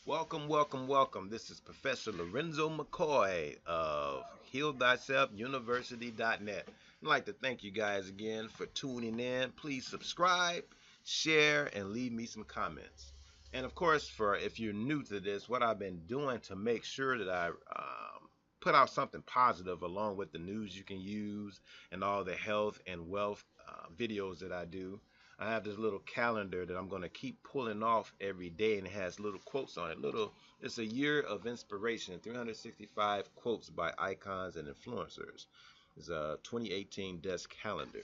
Welcome, welcome, welcome. This is Professor Lorenzo McCoy of HealThyselfUniversity.net. I'd like to thank you guys again for tuning in. Please subscribe, share, and leave me some comments. And of course, for if you're new to this, what I've been doing to make sure that I put out something positive along with the news you can use and all the health and wealth videos that I do. I have this little calendar that I'm going to keep pulling off every day, and it has little quotes on it. It's a year of inspiration, 365 quotes by icons and influencers. It's a 2018 desk calendar.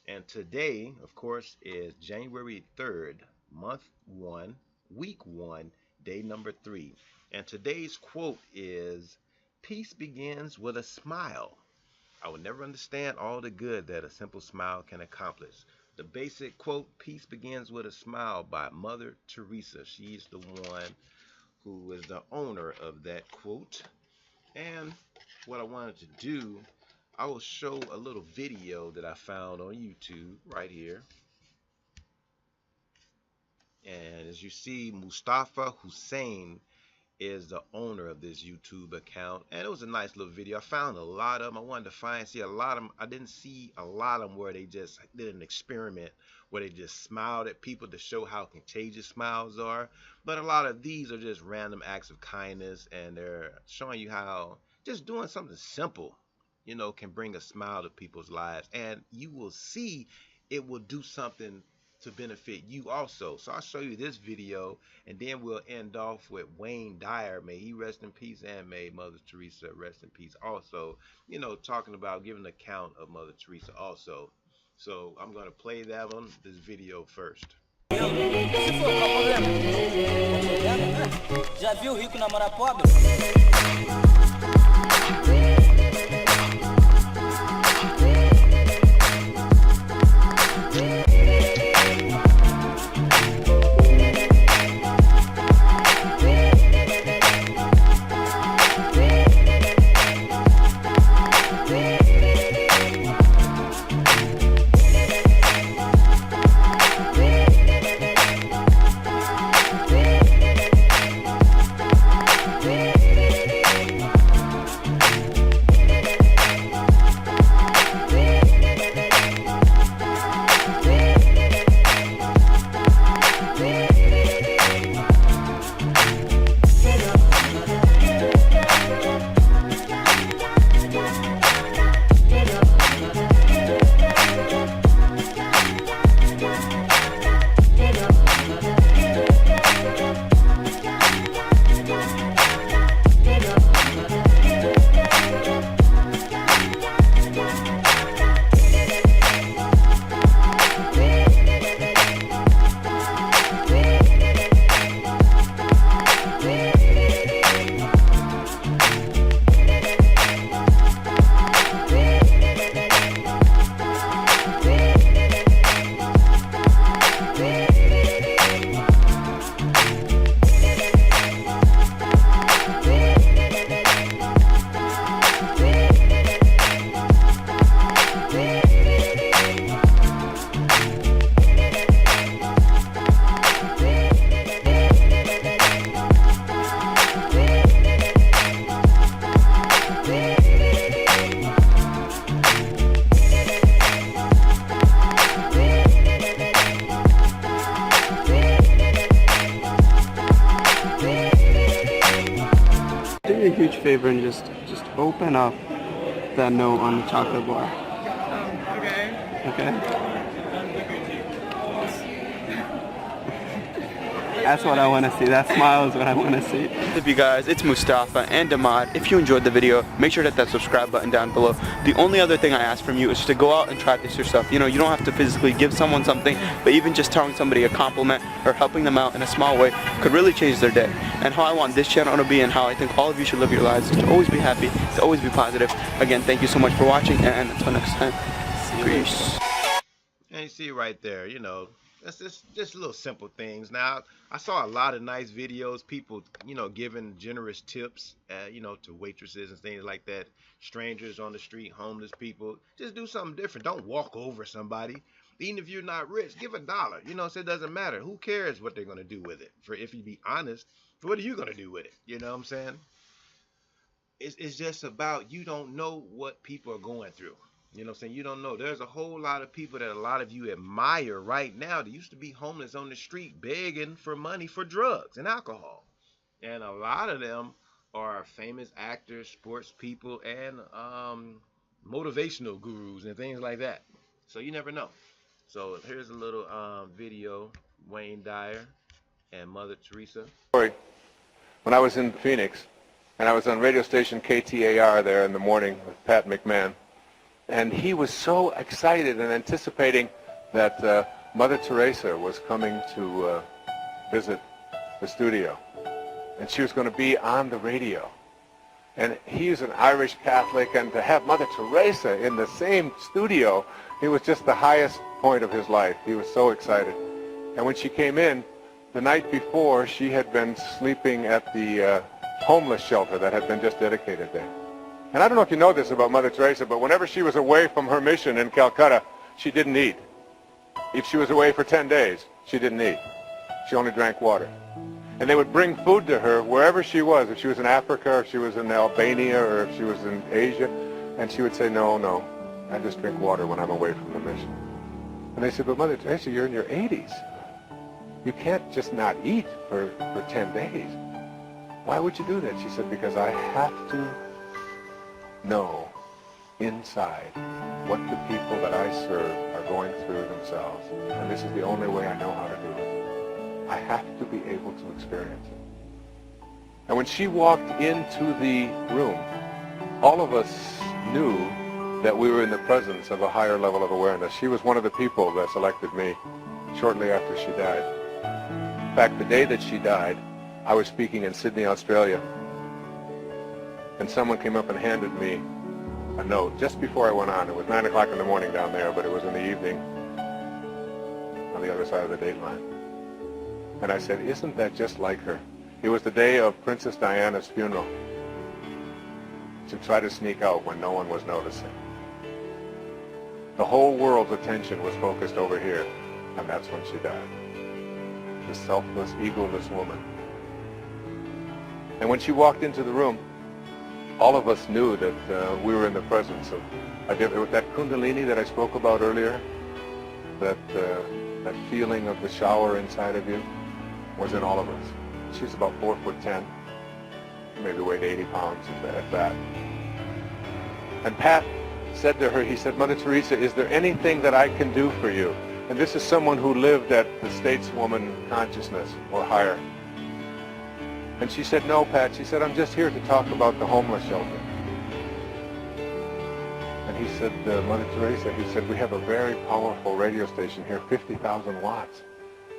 And today, of course, is January 3rd, month 1, week 1, day number 3. And today's quote is, "Peace begins with a smile." I will never understand all the good that a simple smile can accomplish. The basic quote, "Peace begins with a smile," by Mother Teresa. She's the one who is the owner of that quote. And what I wanted to do, I will show a little video that I found on YouTube right here. And as you see, Mustafa Hussein is the owner of this YouTube account, and it was a nice little video. I found a lot of them. I wanted to see a lot of them. I didn't see a lot of them where they just did an experiment where they just smiled at people to show how contagious smiles are. But a lot of these are just random acts of kindness, and they're showing you how just doing something simple, can bring a smile to people's lives, and you will see it will do something to benefit you also. So I'll show you this video, and then we'll end off with Wayne Dyer. May he rest in peace, and may Mother Teresa rest in peace also. Talking about giving an account of Mother Teresa also. So I'm going to play this video first. Já viu rico namorar pobre? Do me a huge favor and just open up that note on the chocolate bar. Okay. Okay? That's what I want to see. That smile is what I want to see. If you guys, it's Mustafa and Ahmad. If you enjoyed the video, make sure to hit that subscribe button down below. The only other thing I ask from you is to go out and try this yourself. You don't have to physically give someone something, but even just telling somebody a compliment or helping them out in a small way could really change their day. And how I want this channel to be, and how I think all of you should live your lives, is to always be happy, to always be positive. Again, thank you so much for watching, and until next time, peace. And you see right there, that's just little simple things. Now, I saw a lot of nice videos, people, giving generous tips, to waitresses and things like that, strangers on the street, homeless people. Just do something different. Don't walk over somebody. Even if you're not rich, give $1. So it doesn't matter. Who cares what they're gonna do with it? For if you be honest, what are you gonna do with it? You know what I'm saying? It's just about you don't know what people are going through. You know what I'm saying? You don't know. There's a whole lot of people that a lot of you admire right now that used to be homeless on the street begging for money for drugs and alcohol. And a lot of them are famous actors, sports people, and motivational gurus and things like that. So you never know. So here's a little video, Wayne Dyer and Mother Teresa. When I was in Phoenix, and I was on radio station KTAR there in the morning with Pat McMahon, and he was so excited and anticipating that Mother Teresa was coming to visit the studio, and she was going to be on the radio. And he's an Irish Catholic, and to have Mother Teresa in the same studio, it was just the highest point of his life. He was so excited. And when she came in, the night before, she had been sleeping at the homeless shelter that had been just dedicated there. And I don't know if you know this about Mother Teresa, but whenever she was away from her mission in Calcutta, she didn't eat. If she was away for 10 days, she didn't eat. She only drank water. And they would bring food to her wherever she was, if she was in Africa, or if she was in Albania, or if she was in Asia, and she would say, no, I just drink water when I'm away from the mission. And they said, but Mother Teresa, you're in your 80s. You can't just not eat for 10 days. Why would you do that? She said, because I have to know inside what the people that I serve are going through themselves. And this is the only way I know how to do it. I have to be able to experience it. And when she walked into the room, all of us knew that we were in the presence of a higher level of awareness. She was one of the people that selected me shortly after she died. In fact, the day that she died, I was speaking in Sydney, Australia, and someone came up and handed me a note just before I went on. It was 9 o'clock in the morning down there, but it was in the evening on the other side of the date line. And I said, isn't that just like her? It was the day of Princess Diana's funeral. She tried to sneak out when no one was noticing. The whole world's attention was focused over here, and that's when she died. The selfless, egoless woman. And when she walked into the room, all of us knew that we were in the presence of that kundalini that I spoke about earlier, that feeling of the shower inside of you, was in all of us. She's about 4'10", maybe weighed 80 pounds at that. And Pat said to her, he said, Mother Teresa, is there anything that I can do for you? And this is someone who lived at the stateswoman consciousness or higher. And she said, no, Pat. She said, I'm just here to talk about the homeless shelter. And he said, Mother Teresa, he said, we have a very powerful radio station here, 50,000 watts.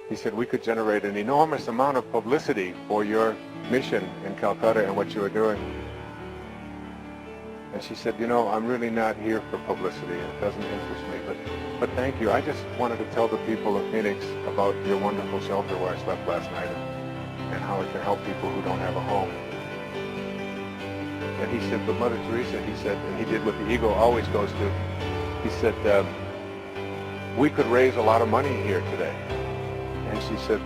He said, we could generate an enormous amount of publicity for your mission in Calcutta and what you are doing. And she said, you know, I'm really not here for publicity. It doesn't interest me, but thank you. I just wanted to tell the people of Phoenix about your wonderful shelter where I slept last night and how it can help people who don't have a home. And he said, but Mother Teresa, he said, and he did what the ego always goes to, he said, we could raise a lot of money here today. And she said,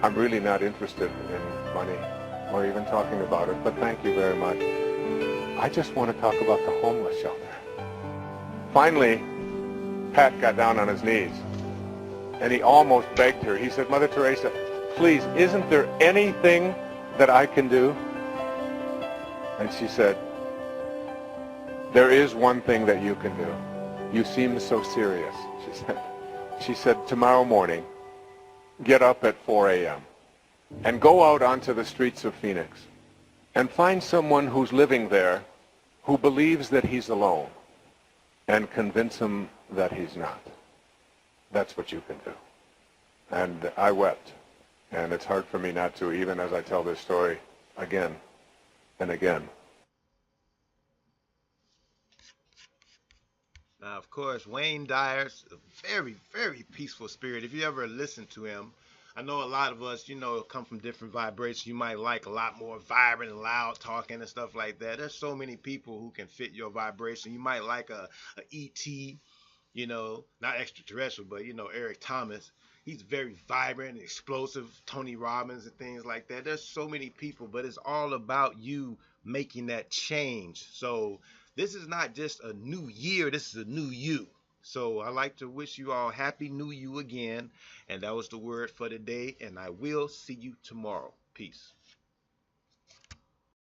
I'm really not interested in money or even talking about it, but thank you very much. I just want to talk about the homeless shelter. Finally, Pat got down on his knees, and he almost begged her. He said, Mother Teresa, please, isn't there anything that I can do? And she said, there is one thing that you can do. You seem so serious, she said. She said, tomorrow morning, get up at 4 a.m. and go out onto the streets of Phoenix and find someone who's living there who believes that he's alone and convince him that he's not. That's what you can do. And I wept. And it's hard for me not to, even as I tell this story again and again. Now, of course, Wayne Dyer's a very, very peaceful spirit. If you ever listen to him, I know a lot of us, come from different vibrations. You might like a lot more vibrant and loud talking and stuff like that. There's so many people who can fit your vibration. You might like a ET, not extraterrestrial, but Eric Thomas. He's very vibrant and explosive. Tony Robbins and things like that. There's so many people, but it's all about you making that change. So this is not just a new year, this is a new you. So I like to wish you all happy new you again. And that was the word for today. And I will see you tomorrow. Peace.